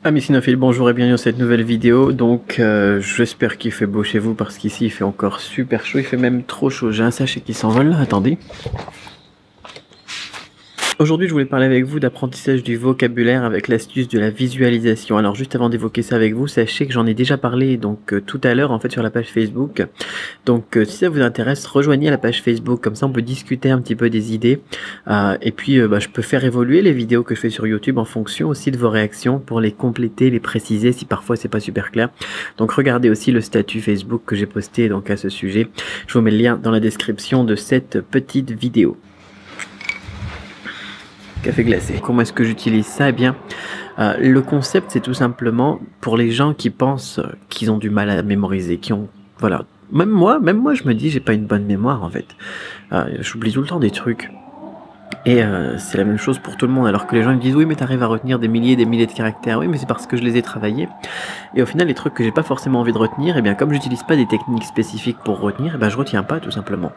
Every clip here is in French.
Amis cinophiles, bonjour et bienvenue dans cette nouvelle vidéo. Donc j'espère qu'il fait beau chez vous parce qu'ici il fait encore super chaud, il fait même trop chaud. J'ai un sachet qui s'envole là, attendez. Aujourd'hui je voulais parler avec vous d'apprentissage du vocabulaire avec l'astuce de la visualisation. Alors juste avant d'évoquer ça avec vous, sachez que j'en ai déjà parlé donc tout à l'heure en fait sur la page Facebook. Donc si ça vous intéresse, rejoignez la page Facebook, comme ça on peut discuter un petit peu des idées. Et puis je peux faire évoluer les vidéos que je fais sur YouTube en fonction aussi de vos réactions pour les compléter, les préciser si parfois c'est pas super clair. Donc regardez aussi le statut Facebook que j'ai posté donc à ce sujet. Je vous mets le lien dans la description de cette petite vidéo. Café glacé. Comment est-ce que j'utilise ça? Eh bien, le concept, c'est tout simplement pour les gens qui pensent qu'ils ont du mal à mémoriser, qui ont, voilà. Même moi, je me dis, j'ai pas une bonne mémoire en fait. J'oublie tout le temps des trucs. Et c'est la même chose pour tout le monde, alors que les gens me disent oui mais t'arrives à retenir des milliers de caractères. Oui mais c'est parce que je les ai travaillés. Et au final les trucs que j'ai pas forcément envie de retenir, et bien comme j'utilise pas des techniques spécifiques pour retenir, et ben je retiens pas tout simplement.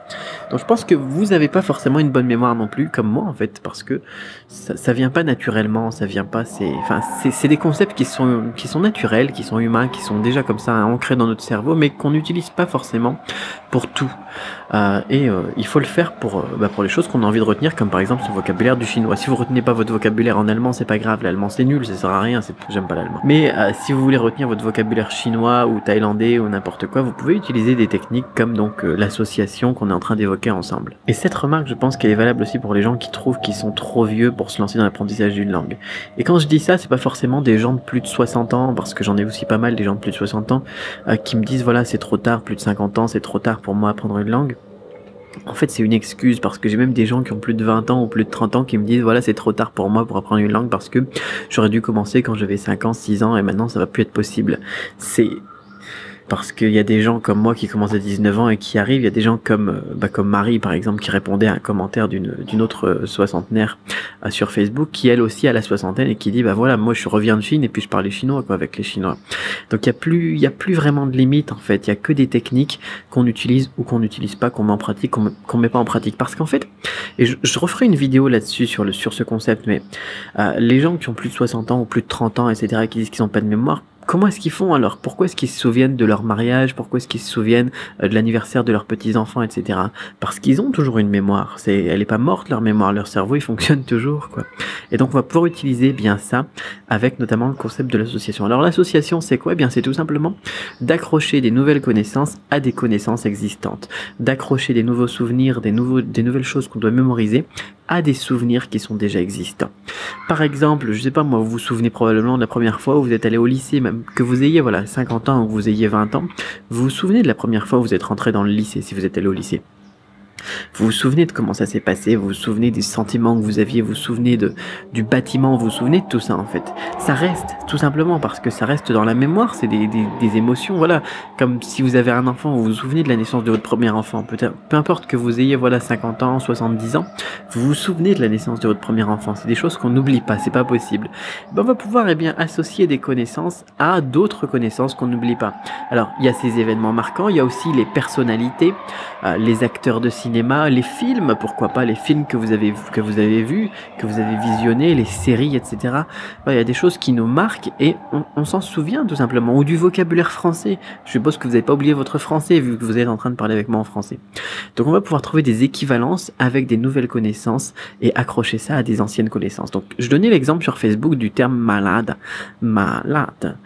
Donc je pense que vous avez pas forcément une bonne mémoire non plus, comme moi en fait, parce que ça vient pas naturellement, ça vient pas, c'est des concepts qui sont naturels, qui sont humains, qui sont déjà comme ça ancrés dans notre cerveau, mais qu'on n'utilise pas forcément pour tout. Il faut le faire pour les choses qu'on a envie de retenir, comme par exemple ce vocabulaire du chinois. Si vous retenez pas votre vocabulaire en allemand, c'est pas grave, l'allemand c'est nul, ça sert à rien, j'aime pas l'allemand. Mais si vous voulez retenir votre vocabulaire chinois ou thaïlandais ou n'importe quoi, vous pouvez utiliser des techniques comme donc l'association qu'on est en train d'évoquer ensemble. Et cette remarque, je pense qu'elle est valable aussi pour les gens qui trouvent qu'ils sont trop vieux pour se lancer dans l'apprentissage d'une langue. Et quand je dis ça, c'est pas forcément des gens de plus de 60 ans, parce que j'en ai aussi pas mal des gens de plus de 60 ans qui me disent voilà c'est trop tard, plus de 50 ans, c'est trop tard pour moi apprendre une langue. En fait, c'est une excuse parce que j'ai même des gens qui ont plus de 20 ans ou plus de 30 ans qui me disent voilà, c'est trop tard pour moi pour apprendre une langue parce que j'aurais dû commencer quand j'avais 5 ans, 6 ans et maintenant ça va plus être possible. C'est parce qu'il y a des gens comme moi qui commencent à 19 ans et qui arrivent, il y a des gens comme Marie par exemple qui répondait à un commentaire d'une autre soixantenaire sur Facebook qui elle aussi a la soixantaine et qui dit bah voilà moi je reviens de Chine et puis je parlais chinois quoi avec les Chinois. Donc il y a plus vraiment de limite en fait, il y a que des techniques qu'on utilise ou qu'on n'utilise pas, qu'on met en pratique, qu'on met pas en pratique parce qu'en fait, et je referai une vidéo là-dessus sur ce concept, mais les gens qui ont plus de 60 ans ou plus de 30 ans etc qui disent qu'ils n'ont pas de mémoire, comment est-ce qu'ils font alors? Pourquoi est-ce qu'ils se souviennent de leur mariage? Pourquoi est-ce qu'ils se souviennent de l'anniversaire de leurs petits-enfants, etc. Parce qu'ils ont toujours une mémoire. Elle est pas morte leur mémoire, leur cerveau il fonctionne toujours quoi. Et donc on va pouvoir utiliser bien ça avec notamment le concept de l'association. Alors l'association c'est quoi? Eh bien c'est tout simplement d'accrocher des nouvelles connaissances à des connaissances existantes, d'accrocher des nouveaux souvenirs, des nouvelles choses qu'on doit mémoriser à des souvenirs qui sont déjà existants. Par exemple, je sais pas moi, vous vous souvenez probablement de la première fois où vous êtes allé au lycée, même que vous ayez 50 ans ou que vous ayez 20 ans, vous vous souvenez de la première fois où vous êtes rentré dans le lycée si vous êtes allé au lycée. Vous vous souvenez de comment ça s'est passé, vous vous souvenez des sentiments que vous aviez, vous vous souvenez du bâtiment, vous vous souvenez de tout ça en fait. Ça reste, tout simplement, parce que ça reste dans la mémoire, c'est des émotions, voilà. Comme si vous avez un enfant, vous vous souvenez de la naissance de votre premier enfant, peu importe que vous ayez 50 ans, 70 ans, vous vous souvenez de la naissance de votre premier enfant. C'est des choses qu'on n'oublie pas, c'est pas possible. On va pouvoir associer des connaissances à d'autres connaissances qu'on n'oublie pas. Alors, il y a ces événements marquants, il y a aussi les personnalités, les acteurs de cinéma, les films, pourquoi pas les films que vous avez vus, que vous avez visionnés, les séries, etc. Il y a des choses qui nous marquent et on s'en souvient tout simplement. Ou du vocabulaire français. Je suppose que vous n'avez pas oublié votre français vu que vous êtes en train de parler avec moi en français. Donc on va pouvoir trouver des équivalences avec des nouvelles connaissances et accrocher ça à des anciennes connaissances. Donc je donnais l'exemple sur Facebook du terme malade. Malade.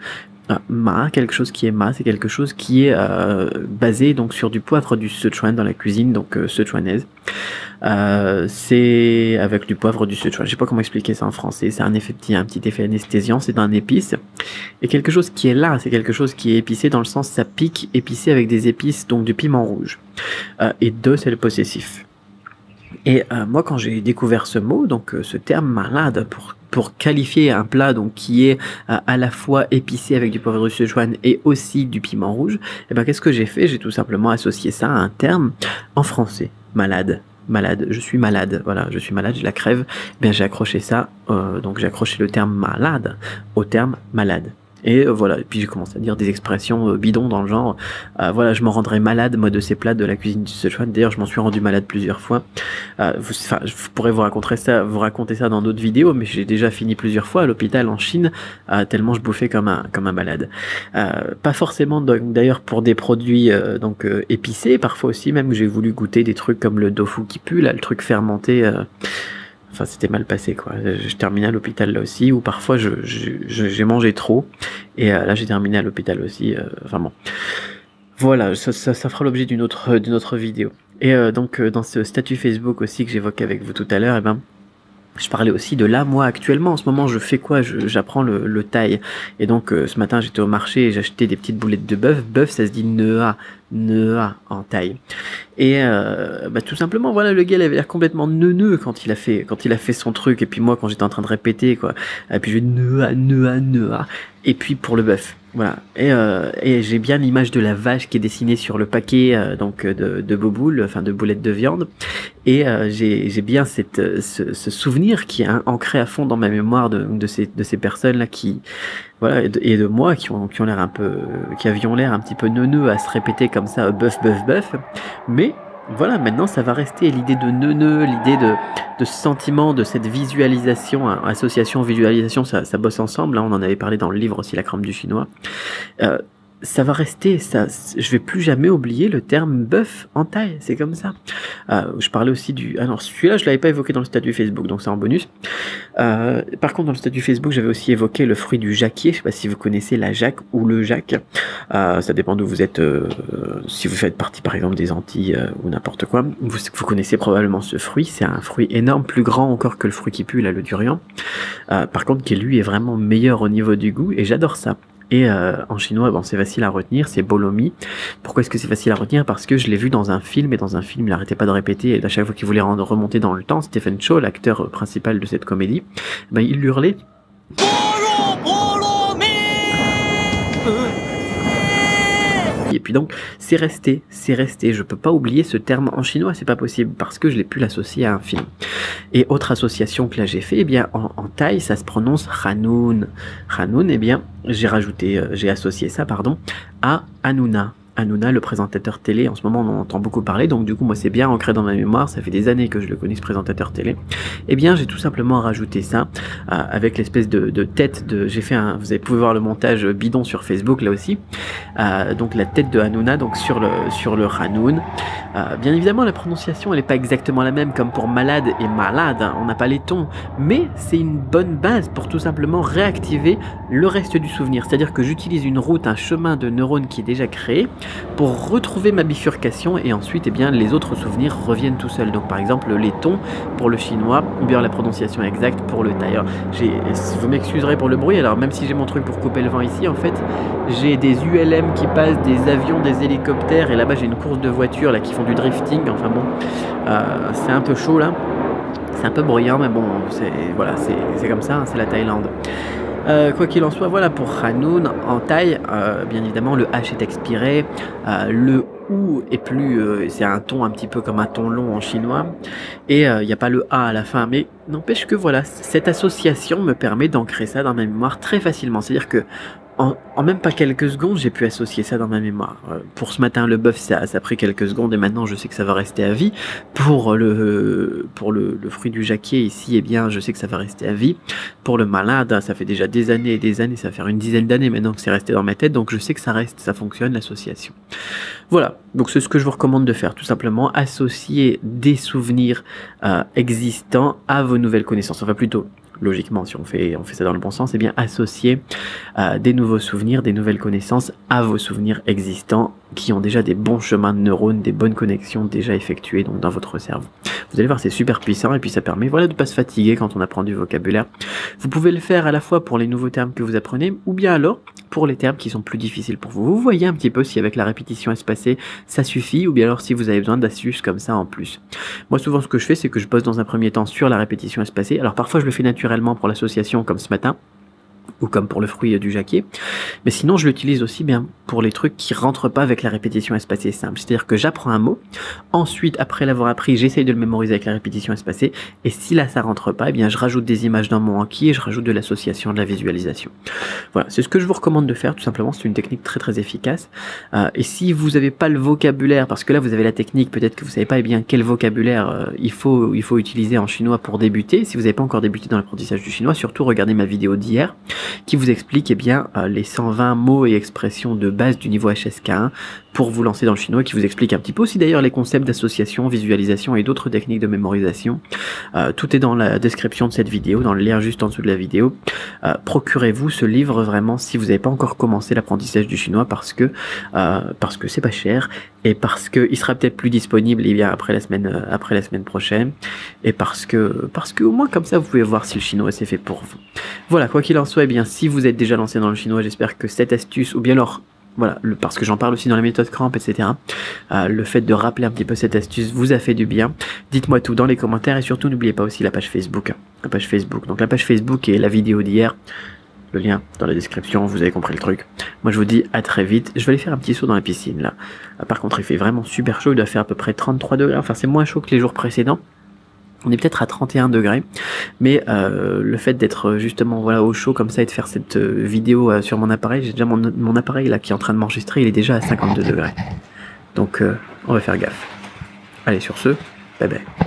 Quelque chose qui est c'est quelque chose qui est basé donc sur du poivre du Sichuan dans la cuisine donc sichuanaise. C'est avec du poivre du Sichuan. Je sais pas comment expliquer ça en français. C'est un petit effet anesthésiant. C'est un épice et quelque chose qui est là. C'est quelque chose qui est épicé dans le sens ça pique, épicé avec des épices donc du piment rouge et de sel possessif. Et moi, quand j'ai découvert ce mot, donc ce terme malade pour qualifier un plat donc qui est à la fois épicé avec du poivre de Sichuan et aussi du piment rouge, et ben qu'est-ce que j'ai fait? J'ai tout simplement associé ça à un terme en français, malade. Malade, je suis malade, voilà, je suis malade, j'ai la crève. Eh bien j'ai accroché ça, donc j'ai accroché le terme malade au terme malade. Et voilà, et puis j'ai commencé à dire des expressions bidons dans le genre, voilà, je m'en rendrais malade, moi, de ces plats de la cuisine du Sichuan. D'ailleurs, je m'en suis rendu malade plusieurs fois. Je pourrais vous raconter ça dans d'autres vidéos, mais j'ai déjà fini plusieurs fois à l'hôpital en Chine, tellement je bouffais comme un malade. Pas forcément d'ailleurs pour des produits épicés, parfois aussi même j'ai voulu goûter des trucs comme le tofu qui pue, là, le truc fermenté. Enfin, c'était mal passé, quoi. Je terminais à l'hôpital là aussi, ou parfois j'ai mangé trop, et là j'ai terminé à l'hôpital aussi. Enfin bon, voilà, ça fera l'objet d'une autre vidéo. Et donc dans ce statut Facebook aussi que j'évoquais avec vous tout à l'heure, eh ben, je parlais aussi de là, moi actuellement, en ce moment je fais quoi? J'apprends le thaï. Et donc ce matin j'étais au marché et j'ai acheté des petites boulettes de bœuf. Bœuf, ça se dit Nea en thaï. Et tout simplement, voilà, le gars il avait l'air complètement neuneux quand il a fait son truc. Et puis moi quand j'étais en train de répéter, quoi, et puis je Nea. Et puis pour le bœuf, voilà. Et j'ai bien l'image de la vache qui est dessinée sur le paquet de boboules, enfin de boulettes de viande. Et j'ai bien ce souvenir qui est ancré à fond dans ma mémoire de ces personnes là qui, voilà, et de moi qui ont l'air qui avions l'air un petit peu neuneux à se répéter comme ça, bœuf, bœuf, bœuf. Mais voilà, maintenant ça va rester l'idée de neuneux, l'idée de ce sentiment, de cette visualisation, hein, association, visualisation, ça bosse ensemble, hein, on en avait parlé dans le livre aussi, La Crampe du Chinois. Ça va rester, je vais plus jamais oublier le terme bœuf en thaï, c'est comme ça. Je parlais aussi alors celui-là je l'avais pas évoqué dans le statut Facebook, donc c'est en bonus. Par contre dans le statut Facebook j'avais aussi évoqué le fruit du jacquier, je sais pas si vous connaissez la jaque ou le jac, ça dépend d'où vous êtes, si vous faites partie par exemple des Antilles ou n'importe quoi, vous connaissez probablement ce fruit, c'est un fruit énorme, plus grand encore que le fruit qui pue là, le durian, par contre qui lui est vraiment meilleur au niveau du goût, et j'adore ça. Et en chinois, bon, c'est facile à retenir, c'est bolomi. Pourquoi est-ce que c'est facile à retenir? Parce que je l'ai vu dans un film, et dans un film, il n'arrêtait pas de répéter, et à chaque fois qu'il voulait remonter dans le temps, Stephen Chow, l'acteur principal de cette comédie, ben, il hurlait et puis donc, c'est resté, je peux pas oublier ce terme en chinois, c'est pas possible, parce que je l'ai pu l'associer à un film. Et autre association que là j'ai fait, eh bien, en thaï, ça se prononce Hanoun. Hanoun, eh bien, j'ai associé ça, à Hanouna. Hanouna, le présentateur télé, en ce moment on en entend beaucoup parler, donc du coup moi c'est bien ancré dans ma mémoire, ça fait des années que je le connais, ce présentateur télé. Eh bien j'ai tout simplement rajouté ça avec l'espèce de tête j'ai fait vous pouvez voir le montage bidon sur Facebook là aussi, donc la tête de Hanouna, donc sur le Hanoun. Bien évidemment la prononciation elle n'est pas exactement la même comme pour malade et malade, hein, on n'a pas les tons, mais c'est une bonne base pour tout simplement réactiver le reste du souvenir, c'est-à-dire que j'utilise une route, un chemin de neurones qui est déjà créé, pour retrouver ma bifurcation, et ensuite eh bien, les autres souvenirs reviennent tout seuls. Donc par exemple les tons pour le chinois, ou bien la prononciation exacte pour le thaï. Vous m'excuserez pour le bruit, alors même si j'ai mon truc pour couper le vent ici, en fait j'ai des ULM qui passent, des avions, des hélicoptères, et là-bas j'ai une course de voitures là, qui font du drifting, enfin bon, c'est un peu chaud là, c'est un peu bruyant, mais bon, c'est comme ça, hein, c'est la Thaïlande. Quoi qu'il en soit, voilà pour Hanoun en thaï, bien évidemment le H est expiré, le OU est plus, c'est un ton un petit peu comme un ton long en chinois, et il n'y a pas le A à la fin, mais n'empêche que voilà, cette association me permet d'ancrer ça dans ma mémoire très facilement, c'est-à-dire que en même pas quelques secondes, j'ai pu associer ça dans ma mémoire. Pour ce matin, le bœuf, ça a pris quelques secondes, et maintenant je sais que ça va rester à vie. Pour le fruit du jacquier ici, eh bien, je sais que ça va rester à vie. Pour le malade, ça fait déjà des années et des années, ça va faire une dizaine d'années maintenant que c'est resté dans ma tête, donc je sais que ça reste, ça fonctionne, l'association. Voilà, donc c'est ce que je vous recommande de faire, tout simplement, associer des souvenirs existants à vos nouvelles connaissances, enfin plutôt, logiquement, si on fait ça dans le bon sens, eh bien associer des nouveaux souvenirs, des nouvelles connaissances à vos souvenirs existants qui ont déjà des bons chemins de neurones, des bonnes connexions déjà effectuées donc dans votre cerveau. Vous allez voir, c'est super puissant, et puis ça permet de pas se fatiguer quand on apprend du vocabulaire. Vous pouvez le faire à la fois pour les nouveaux termes que vous apprenez, ou bien alors pour les termes qui sont plus difficiles pour vous. Vous voyez un petit peu si avec la répétition espacée ça suffit, ou bien alors si vous avez besoin d'astuces comme ça en plus. Moi souvent ce que je fais, c'est que je bosse dans un premier temps sur la répétition espacée. Alors parfois je le fais naturellement pour l'association comme ce matin, ou comme pour le fruit du jacquier. Mais sinon, je l'utilise aussi bien pour les trucs qui rentrent pas avec la répétition espacée simple. C'est-à-dire que j'apprends un mot, ensuite, après l'avoir appris, j'essaye de le mémoriser avec la répétition espacée, et si là ça rentre pas, eh bien je rajoute des images dans mon Anki et je rajoute de l'association, de la visualisation. Voilà, c'est ce que je vous recommande de faire, tout simplement, c'est une technique très très efficace. Et si vous n'avez pas le vocabulaire, parce que là vous avez la technique, peut-être que vous savez pas eh bien quel vocabulaire il faut utiliser en chinois pour débuter. Si vous n'avez pas encore débuté dans l'apprentissage du chinois, surtout regardez ma vidéo d'hier qui vous explique eh bien, les 120 mots et expressions de base du niveau HSK1 pour vous lancer dans le chinois, qui vous explique un petit peu aussi d'ailleurs les concepts d'association, visualisation et d'autres techniques de mémorisation. Tout est dans la description de cette vidéo, dans le lien juste en dessous de la vidéo. Procurez-vous ce livre vraiment si vous n'avez pas encore commencé l'apprentissage du chinois, parce que c'est pas cher, et parce que il sera peut-être plus disponible eh bien, après la semaine prochaine, et parce que au moins comme ça vous pouvez voir si le chinois c'est fait pour vous. Voilà, quoi qu'il en soit, eh bien si vous êtes déjà lancé dans le chinois, j'espère que cette astuce, ou bien alors voilà, parce que j'en parle aussi dans la méthode Cramp, etc. Le fait de rappeler un petit peu cette astuce vous a fait du bien. Dites-moi tout dans les commentaires, et surtout n'oubliez pas aussi la page Facebook. Donc la page Facebook et la vidéo d'hier, le lien dans la description, vous avez compris le truc. Moi je vous dis à très vite. Je vais aller faire un petit saut dans la piscine là. Par contre il fait vraiment super chaud, il doit faire à peu près 33 degrés, enfin c'est moins chaud que les jours précédents. On est peut-être à 31 degrés, mais le fait d'être justement voilà au chaud comme ça et de faire cette vidéo sur mon appareil, j'ai déjà mon appareil là qui est en train de m'enregistrer, il est déjà à 52 degrés. Donc on va faire gaffe. Allez, sur ce, bye bye.